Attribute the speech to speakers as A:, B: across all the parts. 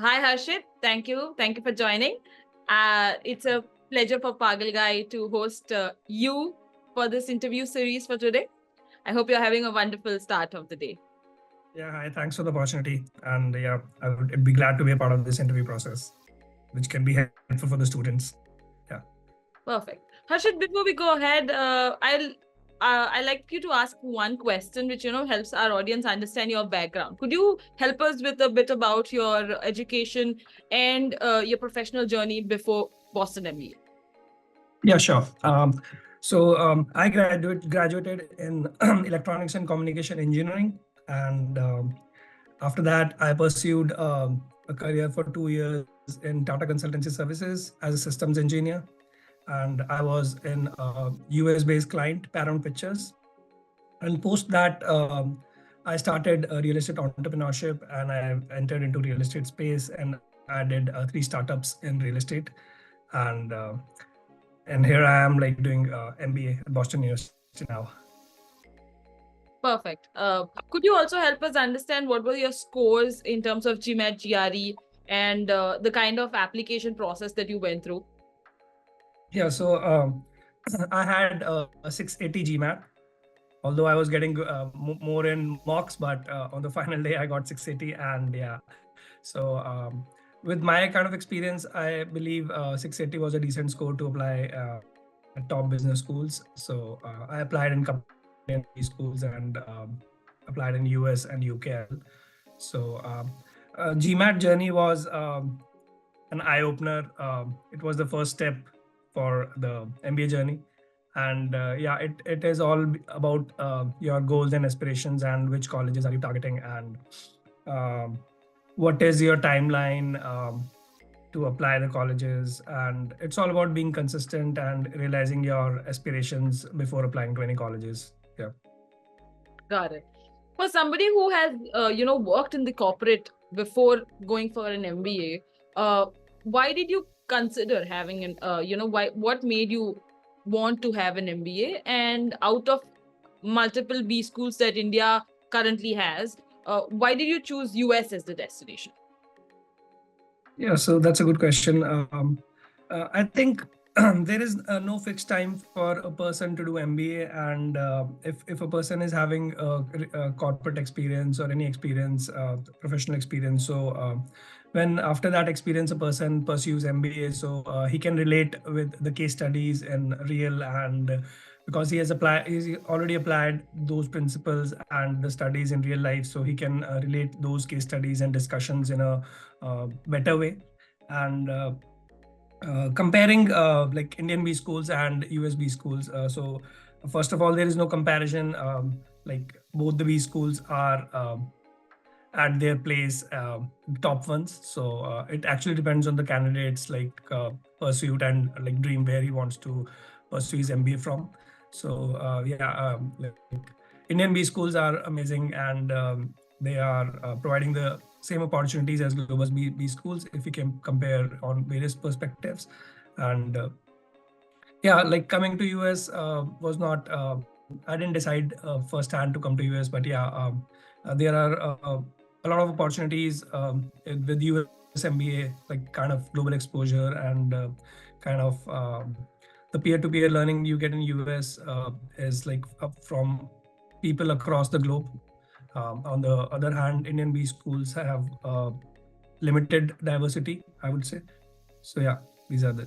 A: Hi, Harshit. Thank you. Thank you for joining. It's a pleasure for Pagal Guy to host you for this interview series for today. I hope you're having a wonderful start of the day.
B: Yeah, hi, thanks for the opportunity. And yeah, I would be glad to be a part of this interview process, which can be helpful for the students. Yeah.
A: Perfect. Harshit, before we go ahead, I like you to ask one question, which helps our audience understand your background. Could you help us with a bit about your education and your professional journey before Boston MBA?
B: Yeah, sure. I graduated in electronics and communication engineering. And after that, I pursued a career for 2 years in Tata Consultancy Services as a systems engineer. And I was in a US-based client, Paramount Pictures. And post that, I started real estate entrepreneurship, and I entered into real estate space, and I did 3 startups in real estate. And here I am, like, doing MBA at Boston University now.
A: Perfect. Could you also help us understand what were your scores in terms of GMAT, GRE, and the kind of application process that you went through?
B: Yeah, so I had a 680 GMAT, although I was getting more in mocks, but on the final day I got 680. And yeah, so with my kind of experience, I believe 680 was a decent score to apply at top business schools. So I applied in a couple of Indian schools, and applied in US and UK. So GMAT journey was an eye opener. It was the first step for the MBA journey. And yeah, it is all about your goals and aspirations, and which colleges are you targeting, and um, what is your timeline to apply the colleges. And it's all about being consistent and realizing your aspirations before applying to any colleges. Yeah.
A: Got it. For somebody who has, worked in the corporate before going for an MBA, why did you consider having what made you want to have an MBA? And out of multiple B schools that India currently has, why did you choose US as the destination?
B: Yeah, so that's a good question. I think there is no fixed time for a person to do MBA, and if a person is having a corporate experience or any experience, professional experience, so when after that experience a person pursues MBA, so he can relate with the case studies in real, and because he's already applied those principles and the studies in real life, so he can relate those case studies and discussions in a better way. And comparing like Indian B schools and US B schools. So first of all, there is no comparison. Like, both the B schools are at their place, top ones. So it actually depends on the candidate's, like, pursuit and, like, dream, where he wants to pursue his MBA from. So yeah, like, Indian B schools are amazing, and they are providing the same opportunities as global B schools if we can compare on various perspectives. And yeah, like, coming to US was not, I didn't decide firsthand to come to US, but yeah, there are a lot of opportunities with US MBA, like, kind of global exposure, and kind of the peer-to-peer learning you get in US is, like, up from people across the globe. On the other hand, Indian B schools have limited diversity, I would say. So yeah, these are the.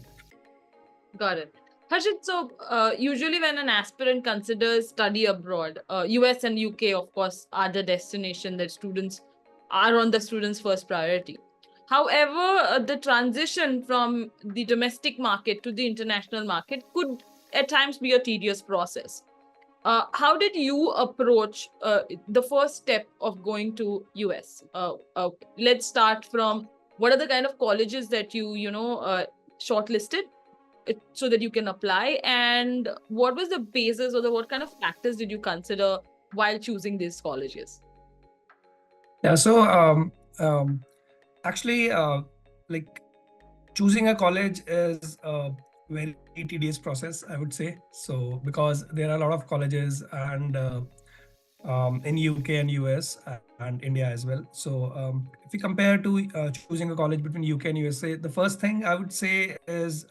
A: Got it. Harshit, so usually when an aspirant considers study abroad, US and UK, of course, are the destination that students are on the students' first priority. However, the transition from the domestic market to the international market could at times be a tedious process. How did you approach the first step of going to US? Let's start from what are the kind of colleges that you shortlisted so that you can apply, and what was the basis or what kind of factors did you consider while choosing these colleges?
B: Yeah, so actually, like, choosing a college is a very tedious process, I would say. So because there are a lot of colleges, and in UK and US, and India as well. So if we compare to choosing a college between UK and USA, the first thing I would say is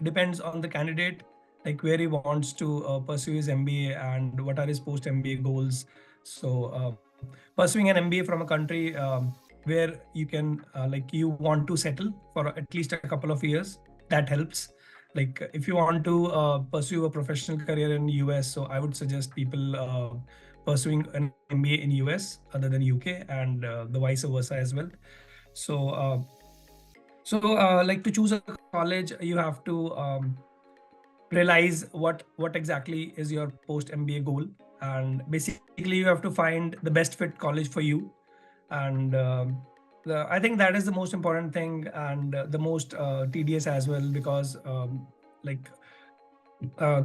B: depends on the candidate, like where he wants to pursue his MBA and what are his post MBA goals. So pursuing an MBA from a country where you can like you want to settle for at least a couple of years, that helps. Like if you want to pursue a professional career in US, so I would suggest people pursuing an MBA in US other than UK, and the vice versa as well. So like to choose a college, you have to realize what exactly is your post MBA goal, and basically you have to find the best fit college for you. And I think that is the most important thing, and the most tedious as well, because like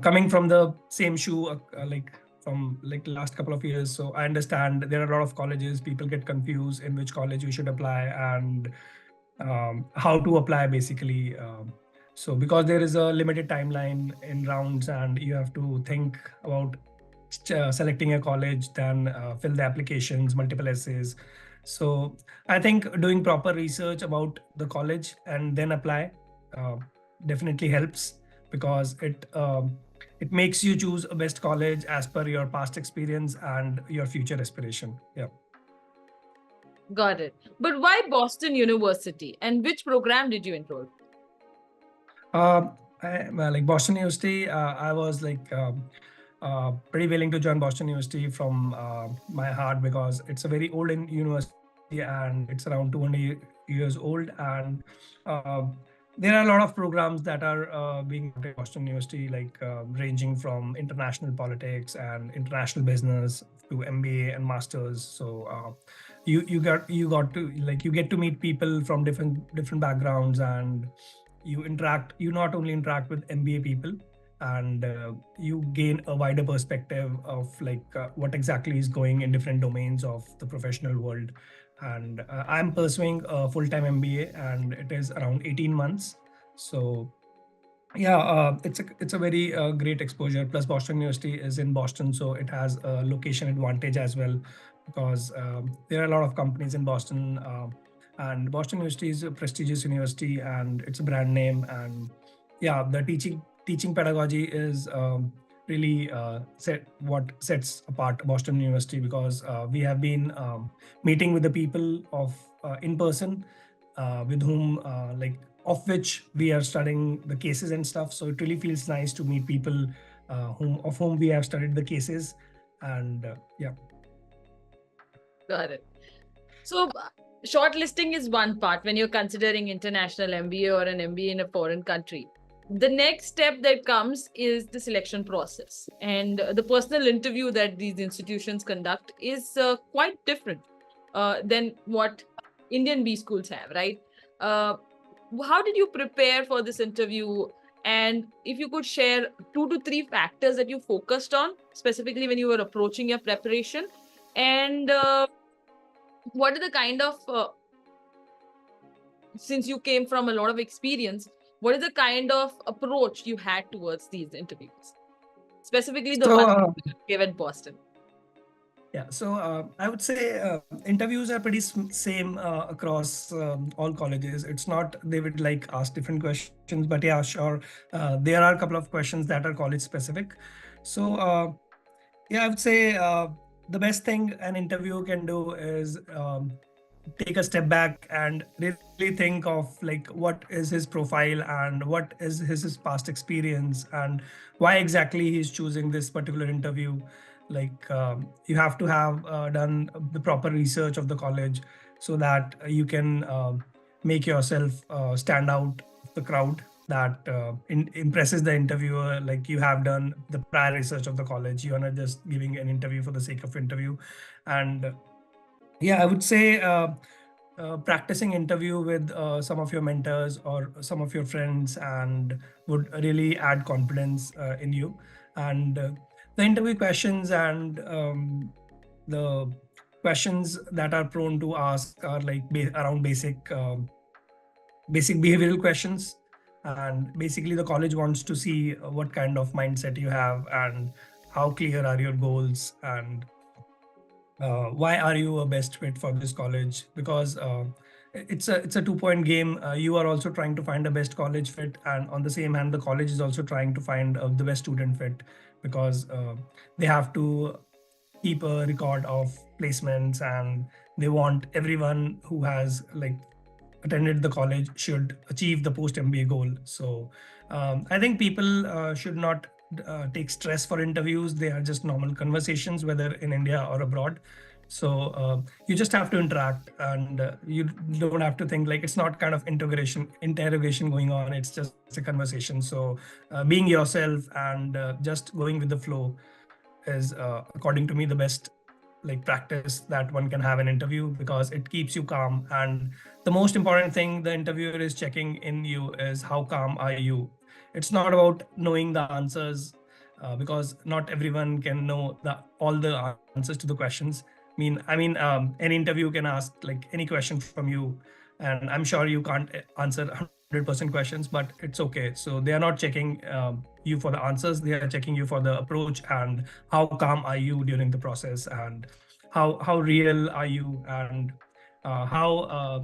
B: coming from the same shoe, like from like last couple of years, so I understand there are a lot of colleges. People get confused in which college you should apply, and how to apply basically. So because there is a limited timeline in rounds, and you have to think about selecting a college, then fill the applications, multiple essays. So I think doing proper research about the college and then apply uh, definitely helps, because it makes you choose a best college as per your past experience and your future aspiration. Yeah.
A: Got it. But why Boston University, and which program did you enroll?
B: Like Boston University, I was like pretty willing to join Boston University from my heart, because it's a very old university, and it's around 200 years old. And uh, there are a lot of programs that are being taught in Boston University, like ranging from international politics and international business to MBA and masters. So you got to like you get to meet people from different backgrounds, and you not only interact with MBA people, and you gain a wider perspective of like what exactly is going in different domains of the professional world. And I'm pursuing a full-time MBA, and it is around 18 months. So yeah, it's a very great exposure. Plus, Boston University is in Boston, so it has a location advantage as well, because there are a lot of companies in Boston, and Boston University is a prestigious university, and it's a brand name. And yeah, the teaching pedagogy is really what sets apart Boston University, because we have been meeting with the people of in person, with whom like of which we are studying the cases and stuff. So it really feels nice to meet people whom we have studied the cases, and yeah.
A: Got it. So, shortlisting is one part when you're considering international MBA or an MBA in a foreign country. The next step that comes is the selection process. And the personal interview that these institutions conduct is quite different than what Indian B schools have, right? Uh, how did you prepare for this interview? And if you could share 2 to 3 factors that you focused on specifically when you were approaching your preparation, and what are the kind of since you came from a lot of experience, what is the kind of approach you had towards these interviews, specifically the
B: So
A: one you gave at Boston?
B: yeah, so I would say interviews are pretty same across all colleges. It's not they would like ask different questions, but yeah, sure, there are a couple of questions that are college specific. So yeah, I would say the best thing an interviewer can do is take a step back and really think of like what is his profile and what is his past experience, and why exactly he's choosing this particular interview. Like you have to have done the proper research of the college, so that you can make yourself stand out of the crowd, that impresses the interviewer. Like you have done the prior research of the college, you are not just giving an interview for the sake of interview. And yeah, I would say practicing interview with some of your mentors or some of your friends, and would really add confidence in you. And the interview questions and the questions that are prone to ask are like around basic behavioral questions. And basically the college wants to see what kind of mindset you have, and how clear are your goals, and why are you a best fit for this college? Because it's a 2 point game. You are also trying to find the best college fit, and on the same hand, the college is also trying to find the best student fit, because they have to keep a record of placements, and they want everyone who has like attended the college should achieve the post MBA goal. So I think people should not take stress for interviews. They are just normal conversations, whether in India or abroad. So you just have to interact, and you don't have to think like it's not kind of interrogation going on. It's just a conversation. So being yourself and just going with the flow is, according to me, the best like practice that one can have an interview, because it keeps you calm. And the most important thing the interviewer is checking in you is how calm are you. It's not about knowing the answers, because not everyone can know all the answers to the questions. Any interview can ask like any question from you, and I'm sure you can't answer 100% questions, but it's okay. So they are not checking you for the answers. They are checking you for the approach, and how calm are you during the process, and how real are you, and uh, how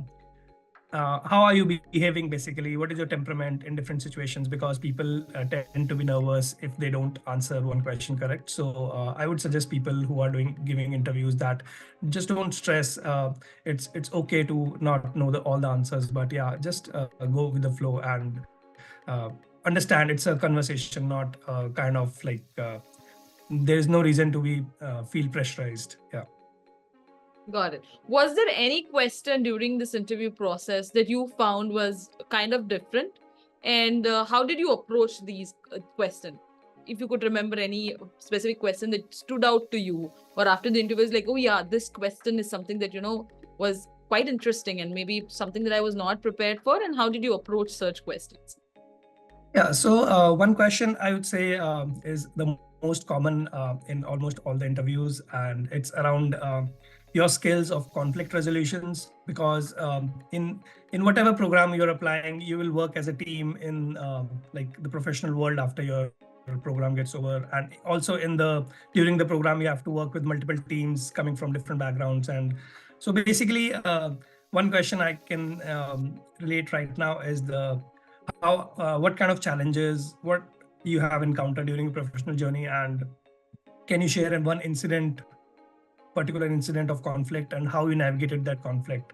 B: uh, how are you behaving basically, what is your temperament in different situations, because people tend to be nervous if they don't answer one question correct. So I would suggest people who are giving interviews that just don't stress. It's okay to not know all the answers, but yeah, just go with the flow, and understand it's a conversation, not kind of like there is no reason to be feel pressurized. Yeah.
A: Got it. Was there any question during this interview process that you found was kind of different? And how did you approach these questions? If you could remember any specific question that stood out to you, or after the interview, is like, oh yeah, this question is something that, was quite interesting and maybe something that I was not prepared for. And how did you approach such questions?
B: Yeah, so one question I would say is the most common in almost all the interviews, and it's around your skills of conflict resolutions. Because in whatever program you're applying, you will work as a team in like the professional world after your program gets over, and also during the program you have to work with multiple teams coming from different backgrounds. And so basically, one question I can relate right now is the how what kind of challenges what you have encountered during your professional journey, and can you share in one particular incident of conflict, and how you navigated that conflict.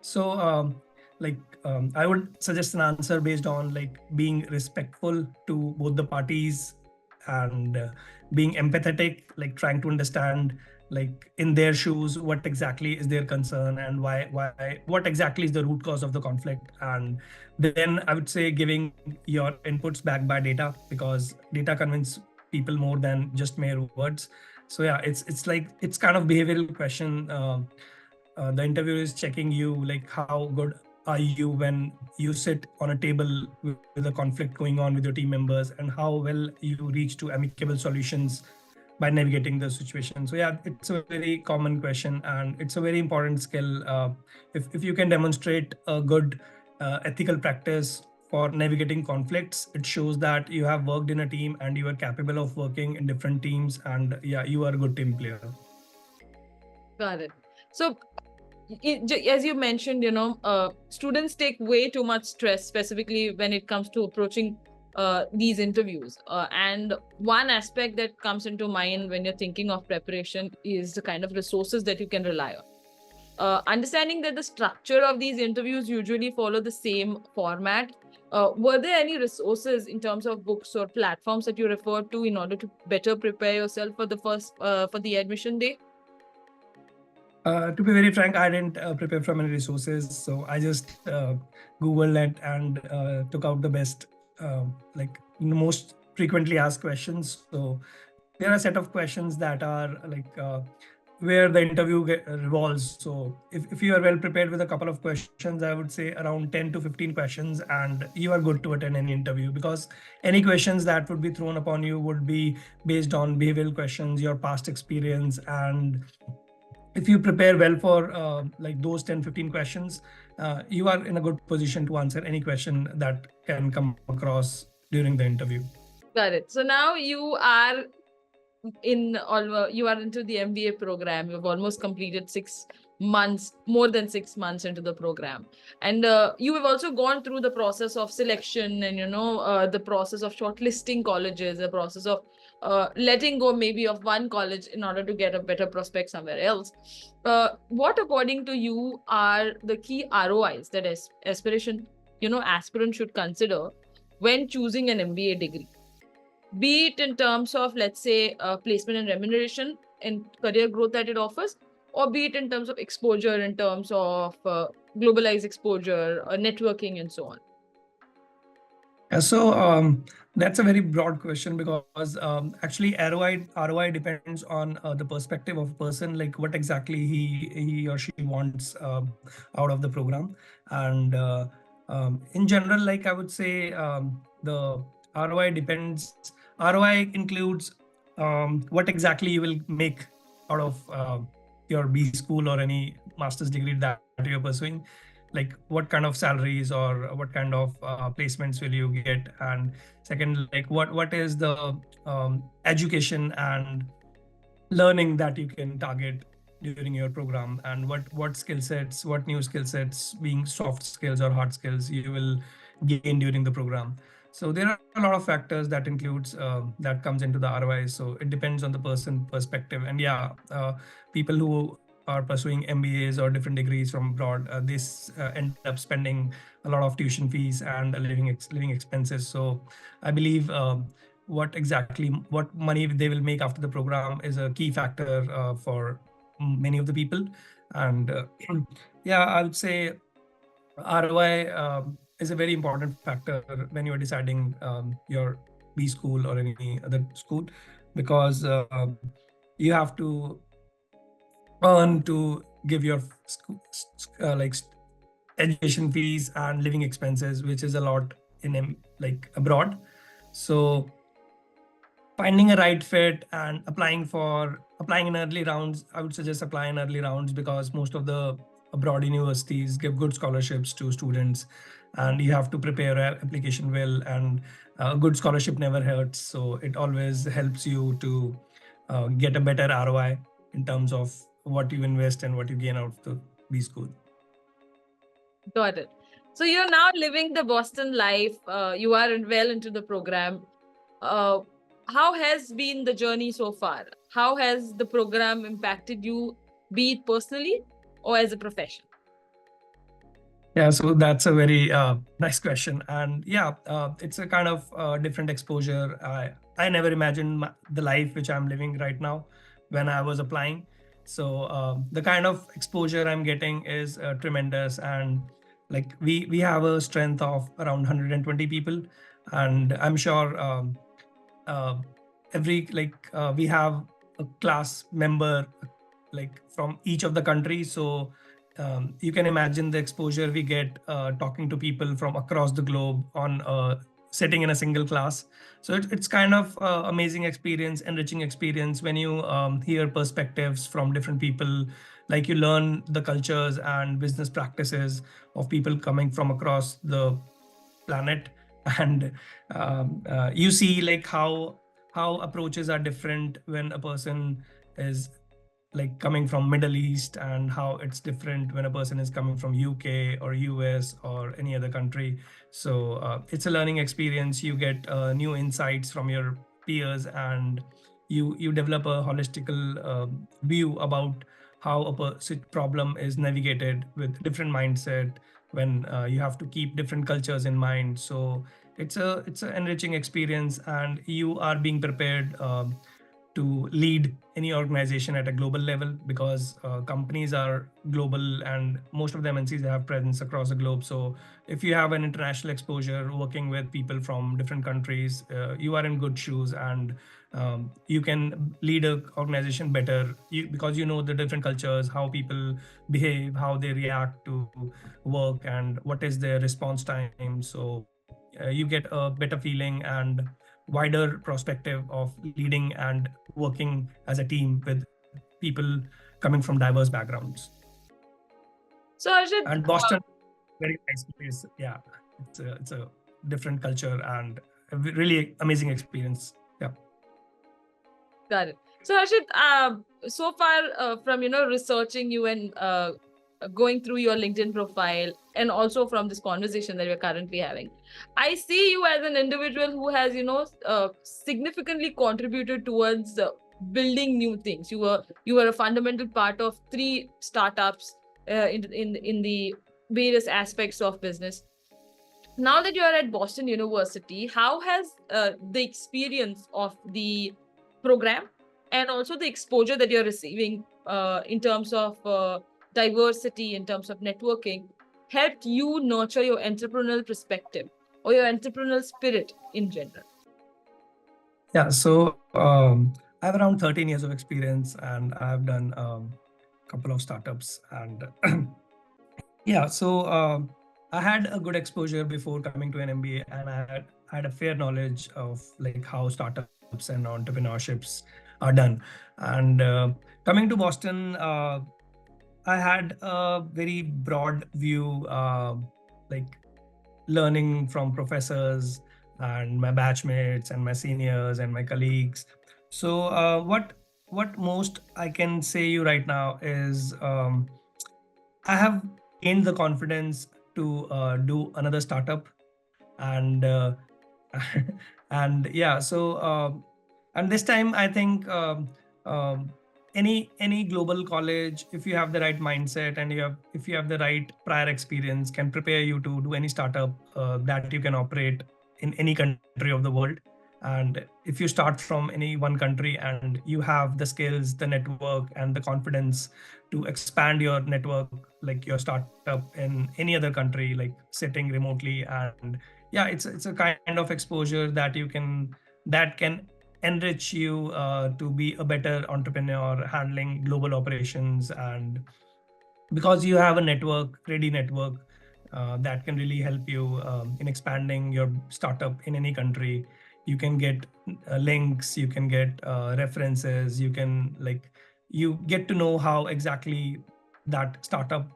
B: So I would suggest an answer based on like being respectful to both the parties, and being empathetic, like trying to understand like in their shoes what exactly is their concern, and why what exactly is the root cause of the conflict. And then I would say giving your inputs backed by data, because data convince people more than just mere words. So yeah, it's like it's kind of behavioral question. The interviewer is checking you like how good are you when you sit on a table with a conflict going on with your team members, and how well you reach to amicable solutions by navigating the situation. So yeah, it's a very common question, and it's a very important skill. If you can demonstrate a good ethical practice for navigating conflicts, it shows that you have worked in a team and you are capable of working in different teams, and yeah, you are a good team player.
A: Got it. So, as you mentioned, students take way too much stress, specifically when it comes to approaching these interviews. And one aspect that comes into mind when you're thinking of preparation is the kind of resources that you can rely on. Understanding that the structure of these interviews usually follow the same format, were there any resources in terms of books or platforms that you referred to in order to better prepare yourself for the admission day?
B: To be very frank, I didn't prepare from any resources, so I just Googled it and took out the best, like most frequently asked questions. So there are a set of questions that are like where the revolves. So if you are well prepared with a couple of questions, I would say around 10 to 15 questions, and you are good to attend any interview, because any questions that would be thrown upon you would be based on behavioral questions, your past experience. And if you prepare well for like those 10-15 questions, you are in a good position to answer any question that can come across during the interview.
A: Got it. So now you are you are into the MBA program. You've almost completed 6 months, more than 6 months into the program, and you have also gone through the process of selection, and the process of shortlisting colleges, the process of letting go maybe of one college in order to get a better prospect somewhere else. What, according to you, are the key ROIs that aspirant should consider when choosing an MBA degree? Be it in terms of, let's say, placement and remuneration and career growth that it offers, or be it in terms of exposure, in terms of globalized exposure, networking, and so on.
B: So that's a very broad question, because actually ROI depends on the perspective of a person, like what exactly he or she wants out of the program. And in general, like I would say, the ROI depends. ROI includes what exactly you will make out of your B school or any master's degree that you're pursuing, like what kind of salaries or what kind of placements will you get, and second, like what is the education and learning that you can target during your program, and what skill sets, what new skill sets, being soft skills or hard skills, you will gain during the program. So there are a lot of factors that includes that comes into the ROI. So it depends on the person perspective. And yeah, people who are pursuing MBAs or different degrees from abroad, end up spending a lot of tuition fees and living expenses. So I believe what money they will make after the program is a key factor for many of the people. And yeah, I would say ROI is a very important factor when you are deciding your B school or any other school, because you have to earn to give your like education fees and living expenses, which is a lot in like abroad. So finding a right fit and applying in early rounds, I would suggest apply in early rounds, because most of the abroad universities give good scholarships to students, and you have to prepare your application well, and a good scholarship never hurts. So it always helps you to get a better ROI in terms of what you invest and what you gain out of the B school.
A: Got it. So you're now living the Boston life. You are well into the program. How has been the journey so far? How has the program impacted you, be it personally or as a profession?
B: Yeah, so that's a very nice question, and yeah, it's a kind of different exposure. I never imagined the life which I'm living right now when I was applying. So the kind of exposure I'm getting is tremendous, and like we have a strength of around 120 people, and I'm sure uh, we have a class member like from each of the countries. So you can imagine the exposure we get talking to people from across the globe on sitting in a single class. So it's kind of amazing experience, enriching experience when you hear perspectives from different people. Like you learn the cultures and business practices of people coming from across the planet. And you see like how approaches are different when a person is like coming from Middle East, and how it's different when a person is coming from UK or US or any other country. So it's a learning experience. You get new insights from your peers, and you develop a holistical view about how a problem is navigated with different mindset, when you have to keep different cultures in mind. So it's an enriching experience, and you are being prepared to lead any organization at a global level, because companies are global and most of the MNCs have presence across the globe. So if you have an international exposure working with people from different countries, you are in good shoes, and you can lead an organization better, because you know the different cultures, how people behave, how they react to work, and what is their response time. So you get a better feeling and wider perspective of leading and working as a team with people coming from diverse backgrounds.
A: So, Harshit,
B: And Boston, very nice place. Yeah, it's a different culture and a really amazing experience. Yeah.
A: Got it. So Harshit, so far from researching you and going through your LinkedIn profile, and also from this conversation that we're currently having, I see you as an individual who has significantly contributed towards building new things. You were a fundamental part of 3 startups in the various aspects of business. Now that you are at Boston University, how has the experience of the program and also the exposure that you're receiving in terms of diversity, in terms of networking, helped you nurture your entrepreneurial perspective or your entrepreneurial spirit in general?
B: Yeah, so I have around 13 years of experience, and I've done a couple of startups. And yeah, so I had a good exposure before coming to an MBA, and I had a fair knowledge of like how startups and entrepreneurships are done. And coming to Boston, I had a very broad view, like learning from professors and my batchmates and my seniors and my colleagues. So what most I can say you right now is I have gained the confidence to do another startup, and and yeah, so and this time I think any global college, if you have the right mindset and if you have the right prior experience, can prepare you to do any startup that you can operate in any country of the world. And if you start from any one country and you have the skills, the network, and the confidence to expand your network, like your startup in any other country, like sitting remotely, and yeah, it's a kind of exposure that can enrich you to be a better entrepreneur handling global operations. And because you have a ready network that can really help you in expanding your startup in any country. You can get links, you can get references, you get to know how exactly that startup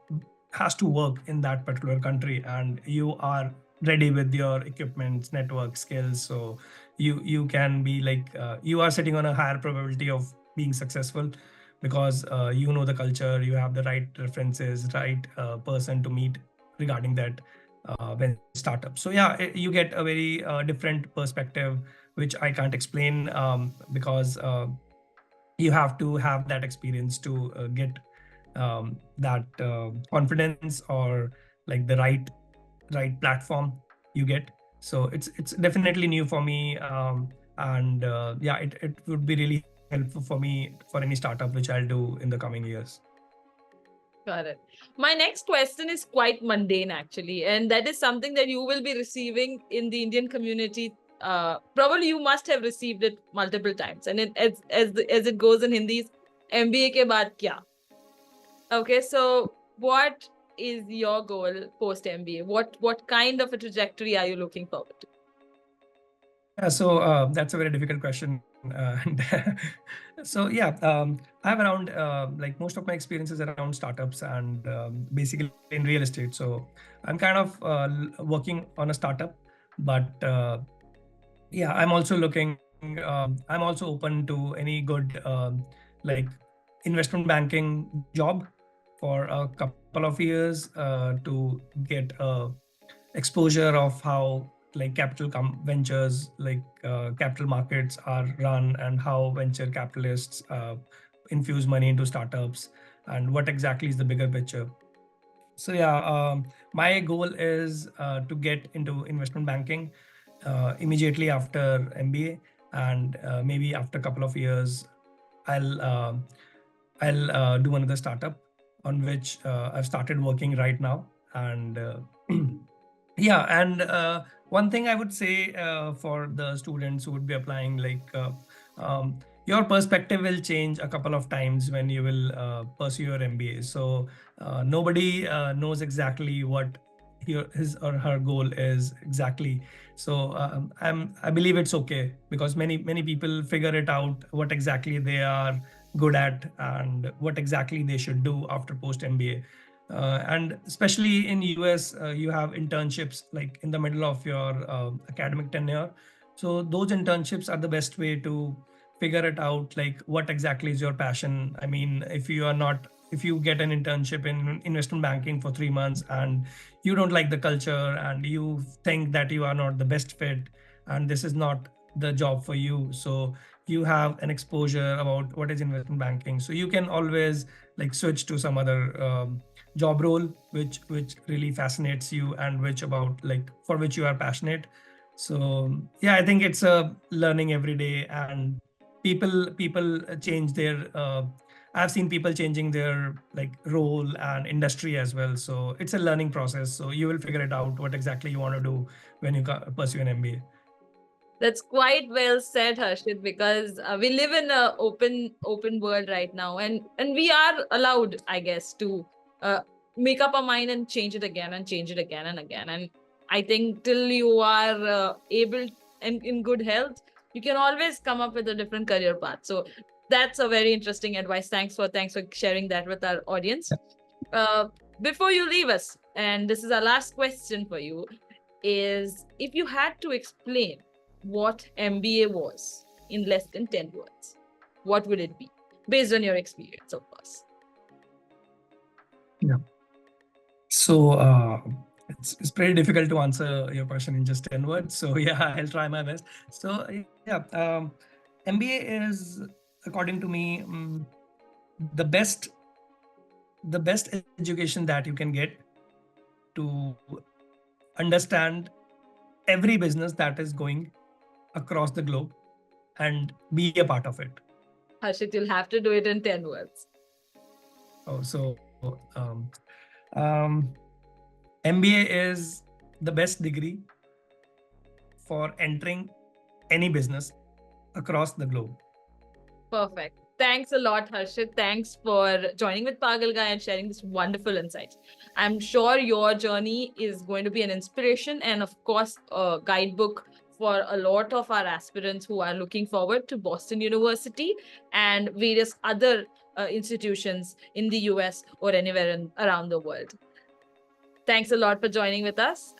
B: has to work in that particular country, and you are ready with your equipment, network, skills. So you can be like you are sitting on a higher probability of being successful, because you know the culture, you have the right references, right person to meet regarding that when startup. So yeah, you get a very different perspective, which I can't explain, because you have to have that experience to get that confidence, or like the right platform you get. So it's definitely new for me, and yeah, it would be really helpful for me for any startup which I'll do in the coming years.
A: Got it. My next question is quite mundane, actually, and that is something that you will be receiving in the Indian community. Probably you must have received it multiple times, and as it goes in Hindi, MBA ke baad kya? Okay, so what is your goal post MBA? What kind of a trajectory are you looking forward to?
B: Yeah, so that's a very difficult question. And so yeah, I have around like most of my experiences around startups and basically in real estate. So I'm kind of working on a startup, but yeah, I'm also looking. I'm also open to any good like investment banking job for a couple of years to get exposure of how like ventures, like capital markets are run, and how venture capitalists infuse money into startups, and what exactly is the bigger picture. So yeah, my goal is to get into investment banking immediately after MBA, and maybe after a couple of years, I'll uh, I'll do another startup on which I've started working right now. And yeah, and one thing I would say for the students who would be applying, like your perspective will change a couple of times when you will pursue your MBA. So nobody knows exactly what his or her goal is exactly. So I believe it's okay, because many people figure it out what exactly they are good at and what exactly they should do after post MBA. And especially in US, you have internships like in the middle of your academic tenure. So those internships are the best way to figure it out, like what exactly is your passion. I mean, if you get an internship in investment banking for 3 months and you don't like the culture and you think that you are not the best fit and this is not the job for you, so you have an exposure about what is investment banking, so you can always like switch to some other job role which really fascinates you and which about like for which you are passionate. So yeah, I think it's a learning every day, and people change their I've seen people changing their like role and industry as well, so it's a learning process, so you will figure it out what exactly you want to do when you pursue an MBA.
A: That's quite well said, Harshit, because we live in a open world right now, and we are allowed, I guess, to uh, make up our mind and change it again and change it again and again. And I think till you are able and in good health, you can always come up with a different career path. So that's a very interesting advice. Thanks for sharing that with our audience. Uh, Before you leave us, and this is our last question for you, is if you had to explain what MBA was in less than 10 words, what would it be? Based on your experience, of course.
B: Yeah. So it's pretty difficult to answer your question in just 10 words. So yeah, I'll try my best. So yeah, MBA is, according to me, the best education that you can get to understand every business that is going across the globe and be a part of it.
A: Harshit, you'll have to do it in 10 words.
B: Oh, so um, MBA is the best degree for entering any business across the globe.
A: Perfect. Thanks a lot, Harshit. Thanks for joining with Pagal Guy and sharing this wonderful insights. I'm sure your journey is going to be an inspiration and, of course, a guidebook for a lot of our aspirants who are looking forward to Boston University and various other institutions in the US or anywhere around the world. Thanks a lot for joining with us.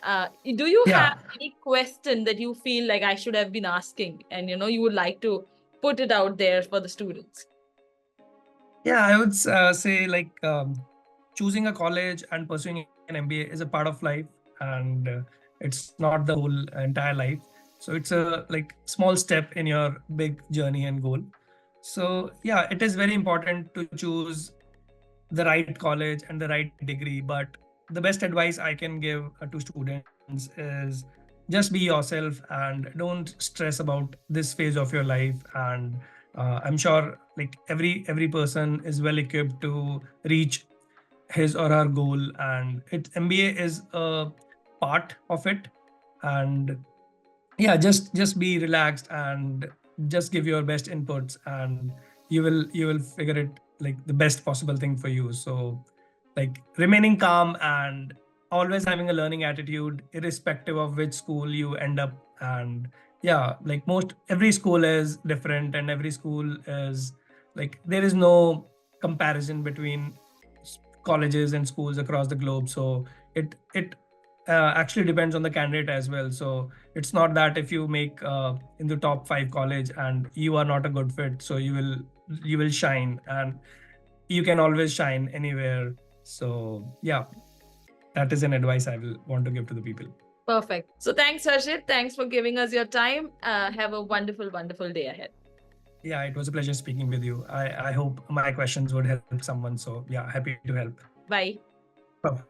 A: Do you have any question that you feel like I should have been asking and you would like to put it out there for the students?
B: Yeah, I would say like choosing a college and pursuing an MBA is a part of life, and it's not the whole entire life. So it's a like small step in your big journey and goal. So yeah, it is very important to choose the right college and the right degree. But the best advice I can give to students is just be yourself and don't stress about this phase of your life. And I'm sure like every person is well equipped to reach his or her goal, and MBA is a part of it. And yeah, just be relaxed and just give your best inputs, and you will figure it like the best possible thing for you. So like remaining calm and always having a learning attitude irrespective of which school you end up. And yeah, like most every school is different, and every school is like there is no comparison between colleges and schools across the globe. So it actually depends on the candidate as well. So it's not that if you make in the top 5 college and you are not a good fit, so you will shine, and you can always shine anywhere. So yeah, that is an advice I will want to give to the people.
A: Perfect. So thanks, Harshit. Thanks for giving us your time. Have a wonderful, wonderful day ahead.
B: Yeah, it was a pleasure speaking with you. I hope my questions would help someone. So yeah, happy to help.
A: Bye.
B: Bye.